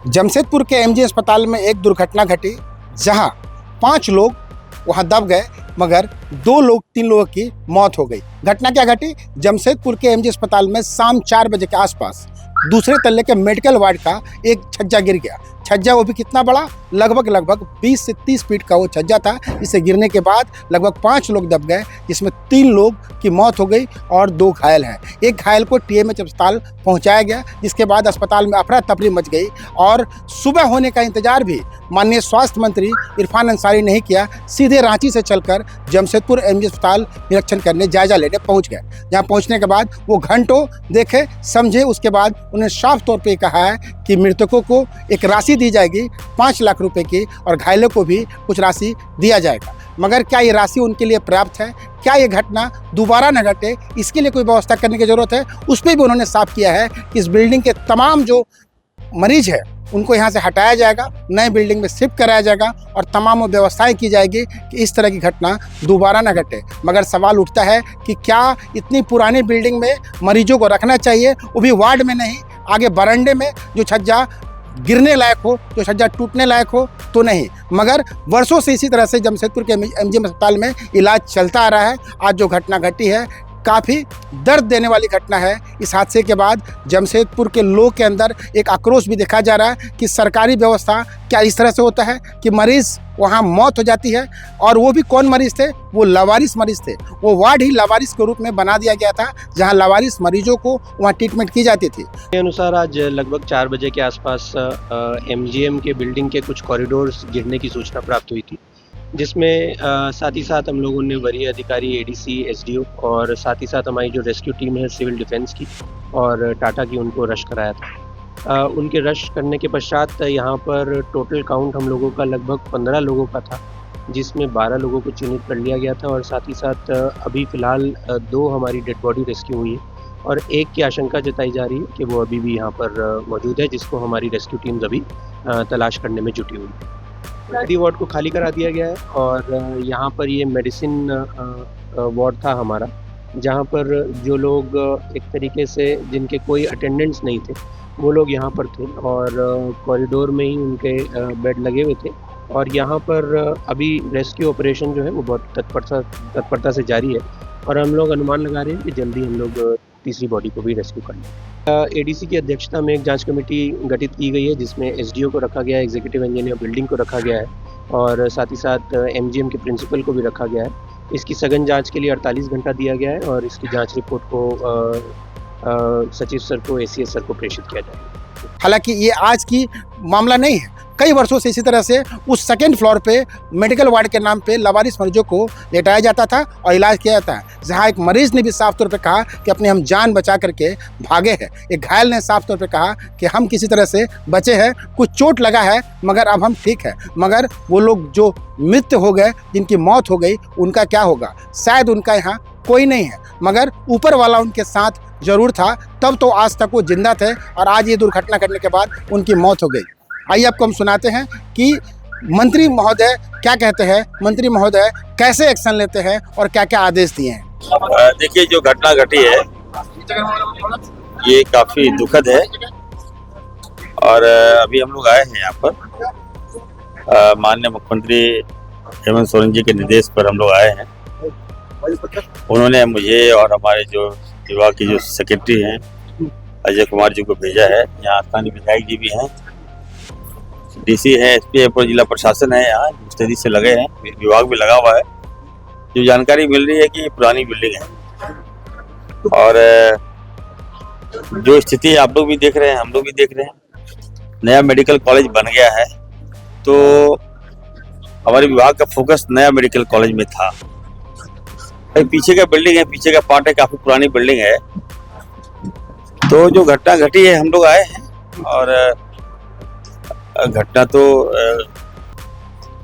जमशेदपुर के एमजी अस्पताल में एक दुर्घटना घटी जहां 5 लोग वहां दब गए, मगर 3 लोगों की मौत हो गई। घटना क्या घटी? जमशेदपुर के एमजी अस्पताल में शाम 4 बजे के आसपास दूसरे तल्ले के मेडिकल वार्ड का एक छज्जा गिर गया। छज्जा वो भी कितना बड़ा, लगभग 20 से 30 फीट का वो छज्जा था। इसे गिरने के बाद लगभग 5 लोग दब गए, जिसमें 3 लोग की मौत हो गई और 2 घायल हैं। एक घायल को टीएमएच अस्पताल पहुंचाया गया, जिसके बाद अस्पताल में अफरा तफरी मच गई और सुबह होने का इंतजार भी माननीय स्वास्थ्य मंत्री इरफान अंसारी नहीं किया। सीधे रांची से चलकर जमशेदपुर एमजी अस्पताल निरीक्षण करने, जायजा लेने पहुंच गए। जहां पहुंचने के बाद वो घंटों देखे, समझे, उसके बाद उन्हें साफ तौर पे कहा है कि मृतकों को एक राशि दी जाएगी 5 लाख रुपए की और घायलों को भी कुछ राशि दिया जाएगा। मगर क्या ये राशि उनके लिए पर्याप्त है? क्या ये घटना दोबारा न घटे, इसके लिए कोई व्यवस्था करने की जरूरत है? उस पर भी उन्होंने साफ किया है कि इस बिल्डिंग के तमाम जो मरीज है उनको यहाँ से हटाया जाएगा, नए बिल्डिंग में शिफ्ट कराया जाएगा और तमाम व्यवस्थाएं की जाएगी कि इस तरह की घटना दोबारा न घटे। मगर सवाल उठता है कि क्या इतनी पुरानी बिल्डिंग में मरीजों को रखना चाहिए, वो भी वार्ड में नहीं, आगे बरामदे में, जो छज्जा गिरने लायक हो, जो छज्जा टूटने लायक हो तो नहीं। मगर वर्षों से इसी तरह से जमशेदपुर के एमजी अस्पताल में इलाज चलता आ रहा है। आज जो घटना घटी है काफ़ी दर्द देने वाली घटना है। इस हादसे के बाद जमशेदपुर के लोग के अंदर एक आक्रोश भी देखा जा रहा है कि सरकारी व्यवस्था क्या इस तरह से होता है कि मरीज़ वहाँ मौत हो जाती है, और वो भी कौन मरीज़ थे? वो लावारिस मरीज़ थे। वो वार्ड ही लावारिस के रूप में बना दिया गया था, जहाँ लावारिस मरीजों को वहाँ ट्रीटमेंट की जाती थी। के अनुसार आज लगभग 4 बजे के आसपास एमजीएम के बिल्डिंग के कुछ कॉरिडोर्स गिरने की सूचना प्राप्त हुई थी, जिसमें साथ ही साथ हम लोगों ने वरीय अधिकारी, एडीसी, एसडीओ और साथ ही साथ हमारी जो रेस्क्यू टीम है सिविल डिफेंस की और टाटा की, उनको रश कराया था। उनके रश करने के पश्चात यहाँ पर टोटल काउंट हम लोगों का लगभग 15 लोगों का था, जिसमें 12 लोगों को चिन्हित कर लिया गया था और साथ ही साथ अभी फ़िलहाल 2 हमारी डेड बॉडी रेस्क्यू हुई है और एक की आशंका जताई जा रही है कि वो अभी भी यहाँ पर मौजूद है, जिसको हमारी रेस्क्यू टीम्स अभी तलाश करने में जुटी हुई है। मेडी वार्ड को खाली करा दिया गया है और यहाँ पर ये मेडिसिन वार्ड था हमारा, जहाँ पर जो लोग एक तरीके से जिनके कोई अटेंडेंट्स नहीं थे वो लोग यहाँ पर थे और कॉरिडोर में ही उनके बेड लगे हुए थे। और यहाँ पर अभी रेस्क्यू ऑपरेशन जो है वो बहुत तत्परता से जारी है और हम लोग अनुमान लगा रहे हैं कि जल्दी हम लोग तीसरी बॉडी को भी रेस्क्यू कर लें। एडीसी की अध्यक्षता में एक जांच कमेटी गठित की गई है, जिसमें एसडीओ को रखा गया है, एग्जीक्यूटिव इंजीनियर बिल्डिंग को रखा गया है और साथ ही साथ एमजीएम के प्रिंसिपल को भी रखा गया है। इसकी सघन जांच के लिए 48 घंटा दिया गया है और इसकी जांच रिपोर्ट को सचिव सर को, एसीएस सर को प्रेषित किया जाएगा। हालांकि ये आज की मामला नहीं है, कई वर्षों से इसी तरह से उस सेकेंड फ्लोर पे मेडिकल वार्ड के नाम पे लावारिस मरीजों को लेटाया जाता था और इलाज किया जाता है। जहां एक मरीज ने भी साफ तौर पे कहा कि अपनी हम जान बचा करके भागे हैं। एक घायल ने साफ तौर पे कहा कि हम किसी तरह से बचे हैं, कुछ चोट लगा है मगर अब हम ठीक है। मगर वो लोग जो मृत्यु हो गए, जिनकी मौत हो गई, उनका क्या होगा? शायद उनका यहाँ कोई नहीं है, मगर ऊपर वाला उनके साथ जरूर था, तब तो आज तक वो जिंदा थे और आज ये दुर्घटना करने के बाद उनकी मौत हो गई। आइए आपको हम सुनाते हैं कि मंत्री महोदय क्या कहते हैं, मंत्री महोदय कैसे एक्शन लेते हैं और क्या क्या आदेश दिए हैं। देखिए, जो घटना घटी है ये काफी दुखद है और अभी हम लोग आए हैं यहाँ पर माननीय मुख्यमंत्री हेमंत सोरेन जी के निर्देश पर हम लोग आए हैं। उन्होंने मुझे और हमारे जो विभाग की जो सेक्रेटरी हैं अजय कुमार जी को भेजा है। यहाँ स्थानीय विधायक जी भी हैं, डीसी है, एसपी है, जिला प्रशासन है, यहाँ मुस्तैदी से लगे हैं, विभाग भी लगा हुआ है। जो जानकारी मिल रही है कि ये पुरानी बिल्डिंग है और जो स्थिति आप लोग भी देख रहे हैं, हम लोग भी देख रहे हैं, नया मेडिकल कॉलेज बन गया है। तो हमारे विभाग का फोकस नया मेडिकल कॉलेज में था। पीछे का बिल्डिंग है, पीछे का पार्ट है, काफी पुरानी बिल्डिंग है। तो जो घटना घटी है, हम लोग आए हैं और घटना तो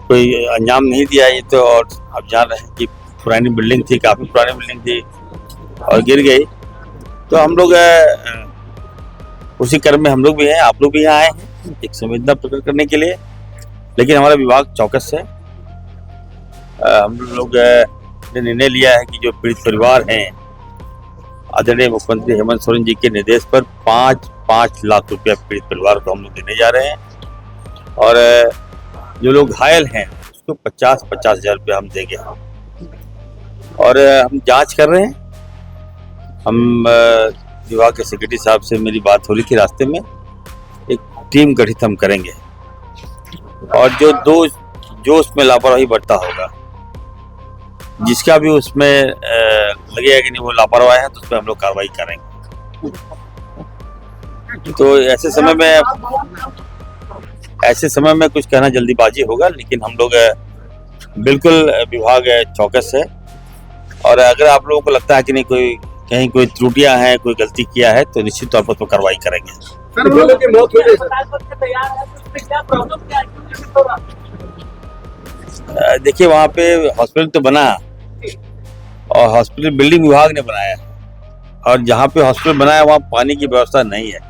कोई अंजाम नहीं दिया ये तो, और आप जान रहे हैं कि पुरानी बिल्डिंग थी, काफ़ी पुरानी बिल्डिंग थी और गिर गई। तो हम लोग उसी क्रम में हम लोग भी हैं, आप लोग भी यहाँ आए हैं एक संवेदना प्रकट करने के लिए। लेकिन हमारा विभाग चौकस है। हम लोग ने निर्णय लिया है कि जो पीड़ित परिवार हैं, आदरणीय मुख्यमंत्री हेमंत सोरेन जी के निर्देश पर 5 5 लाख रुपया पीड़ित परिवार को हम लोग देने जा रहे हैं और जो लोग घायल हैं उसको 50-50 हज़ार रुपया हम देंगे। और हम जांच कर रहे हैं। हम विभाग के सेक्रेटरी साहब से मेरी बात हो रही थी रास्ते में, एक टीम गठित हम करेंगे और जो उसमें लापरवाही बरता होगा, जिसका भी उसमें लगेगा कि नहीं वो लापरवाही है, तो उस पर हम लोग कार्रवाई करेंगे। तो ऐसे समय में कुछ कहना जल्दीबाजी होगा, लेकिन हम लोग बिल्कुल विभाग चौकस है और अगर आप लोगों को लगता है कि नहीं कहीं कोई त्रुटियां हैं, कोई गलती किया है, तो निश्चित तौर पर तो कार्रवाई करेंगे। देखिए वहाँ पे हॉस्पिटल तो बना और हॉस्पिटल बिल्डिंग विभाग ने बनाया और जहाँ पे हॉस्पिटल बनाया वहाँ पानी की व्यवस्था नहीं है।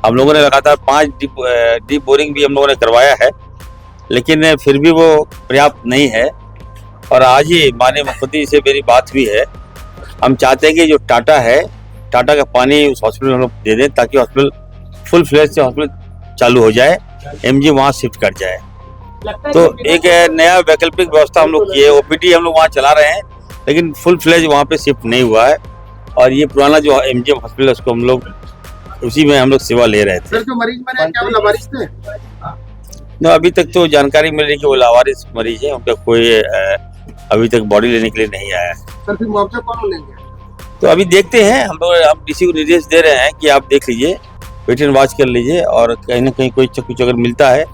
हम लोगों ने लगातार 5 डीप बोरिंग भी हम लोगों ने करवाया है, लेकिन फिर भी वो पर्याप्त नहीं है। और आज ही माननीय मुख्यमंत्री से मेरी बात हुई है, हम चाहते हैं कि जो टाटा है, टाटा का पानी उस हॉस्पिटल में हम लोग दे दें ताकि हॉस्पिटल फुल फ्लैश से हॉस्पिटल चालू हो जाए, एमजी वहाँ शिफ्ट कर जाए। तो एक नया वैकल्पिक व्यवस्था हम लोग किए, ओपीडी हम लोग वहाँ चला रहे हैं, लेकिन फुल फ्लैश वहाँ पे शिफ्ट नहीं हुआ है। और ये पुराना जो एमजीएम हॉस्पिटल है उसको हम लोग उसी में हम लोग सेवा ले रहे थे। सर जो मरीज बने क्या वो लावारिस थे? अभी तक तो जानकारी मिल रही है कि वो लावारिस मरीज है, उनका कोई अभी तक बॉडी लेने के लिए नहीं आया है। सर फिर मुआवजा कौन लेंगे? तो अभी देखते हैं, हम डीसी को निर्देश दे रहे हैं कि आप देख लीजिए, वेट एंड वॉच कर लीजिए और कहीं ना कहीं कुछ अगर मिलता है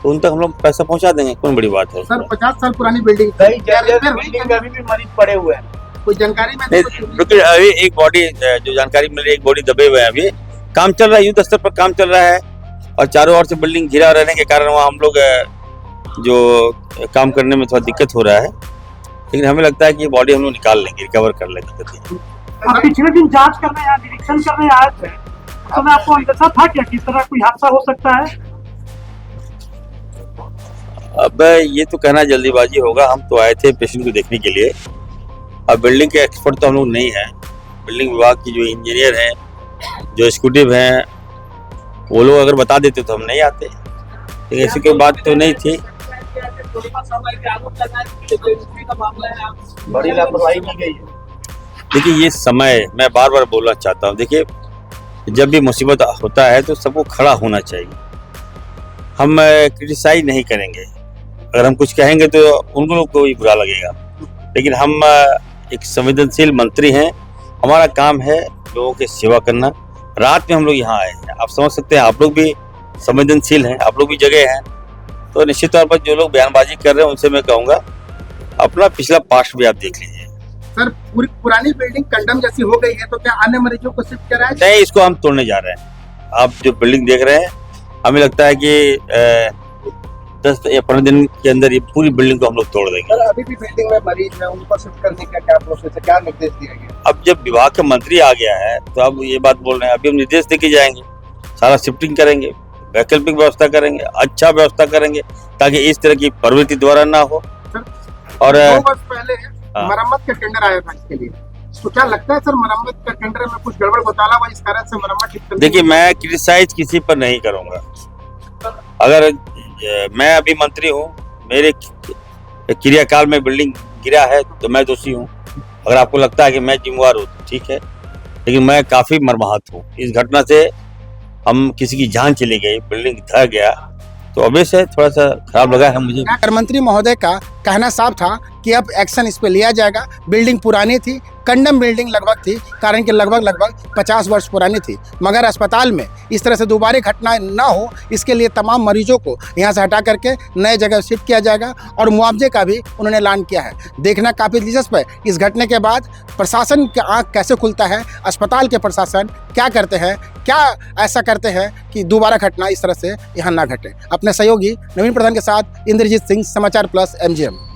तो उन तक हम लोग पैसा पहुंचा देंगे। कौन बड़ी बात है? सर 50 साल पुरानी बिल्डिंग बिल्डिंग अभी भी मरीज पड़े हुए हैं, कोई जानकारी में क्योंकि अभी एक बॉडी जो जानकारी मिल रही है, एक बॉडी दबे हुए हैं। अभी काम चल रहा है, युद्ध स्तर पर काम चल रहा है और चारों ओर से बिल्डिंग घिरा रहने के कारण वहाँ हम लोग जो काम करने में थोड़ा दिक्कत हो रहा है, लेकिन हमें लगता है कि ये बॉडी हम लोग निकाल लेंगे, रिकवर कर लेंगे। आप पिछले दिन जांच करने या निरीक्षण करने आए थे, तो मैं आपको अंदेशा था क्या किस तरह कोई हादसा हो सकता है? अब ये तो कहना जल्दीबाजी होगा। हम तो आए थे पेशेंट को देखने के लिए। अब बिल्डिंग के एक्सपर्ट तो हम लोग नहीं हैं, बिल्डिंग विभाग की जो इंजीनियर हैं, जो एग्जीक्यूटिव हैं, वो लोग अगर बता देते तो हम नहीं आते, लेकिन ऐसी कोई बात तो नहीं थी। बड़ी लापरवाही की गई है। देखिए ये समय, मैं बार बार बोलना चाहता हूँ, देखिए जब भी मुसीबत होता है तो सबको खड़ा होना चाहिए। हम क्रिटिसाइज नहीं करेंगे, अगर हम कुछ कहेंगे तो उन लोगों को भी बुरा लगेगा, लेकिन हम एक संवेदनशील मंत्री हैं, हमारा काम है लोगों की सेवा करना। रात में हम लोग यहाँ आए हैं, आप समझ सकते हैं, आप लोग भी संवेदनशील हैं, आप लोग भी जगह हैं, तो निश्चित तौर पर जो लोग बयानबाजी कर रहे हैं उनसे मैं कहूँगा अपना पिछला पास्ट भी आप देख लीजिए। सर पूरी पुरानी बिल्डिंग कंडम जैसी हो गई है, तो क्या अन्य मरीजों को शिफ्ट कराया? नहीं, इसको हम तोड़ने जा रहे हैं। आप जो बिल्डिंग देख रहे हैं, हमें लगता है कि 10 या 15 दिन के अंदर ये पूरी बिल्डिंग को हम लोग तोड़ देंगे। सर अभी भी बिल्डिंग में मरीज है, उनको शिफ्ट करने का क्या प्रोसेस है, क्या निर्देश दिया गया? अब जब विभाग का मंत्री आ गया है तो अब ये बात बोल रहे हैं, अभी हम निर्देश देके जाएंगे, सारा शिफ्टिंग करेंगे, वैकल्पिक व्यवस्था करेंगे, अच्छा व्यवस्था करेंगे ताकि इस तरह की प्रवृत्ति दोबारा ना हो। और 2 वर्ष पहले मरम्मत का टेंडर आया था इसके लिए, तो क्या लगता है सर मरम्मत का टेंडर में कुछ गड़बड़ घोटाला हुआ, इस कारण से मरम्मत ठीक करनी? देखिए मैं क्रिटिसाइज किसी पर नहीं करूंगा। अगर मैं अभी मंत्री हूँ, मेरे क्रियाकाल में बिल्डिंग गिरा है तो मैं दोषी हूँ। अगर आपको लगता है कि मैं जिम्मेवार हूँ तो ठीक है, लेकिन मैं काफी मर्माहत हूँ। इस घटना से हम किसी की जान चली गई, बिल्डिंग ढह गया, तो अवश्य है थोड़ा सा खराब लगा है मुझे। कर मंत्री महोदय का कहना साफ था कि अब एक्शन इस पे लिया जाएगा। बिल्डिंग पुरानी थी, कंडम बिल्डिंग लगभग थी, कारण कि लगभग 50 वर्ष पुरानी थी, मगर अस्पताल में इस तरह से दोबारा घटना ना हो, इसके लिए तमाम मरीजों को यहाँ से हटा करके नए जगह शिफ्ट किया जाएगा और मुआवजे का भी उन्होंने ऐलान किया है। देखना काफ़ी दिलचस्प है इस घटने के बाद प्रशासन की आँख कैसे खुलता है, अस्पताल के प्रशासन क्या करते हैं, क्या ऐसा करते हैं कि दोबारा घटना इस तरह से यहाँ ना घटे। अपने सहयोगी नवीन प्रधान के साथ इंद्रजीत सिंह, समाचार प्लस MGM।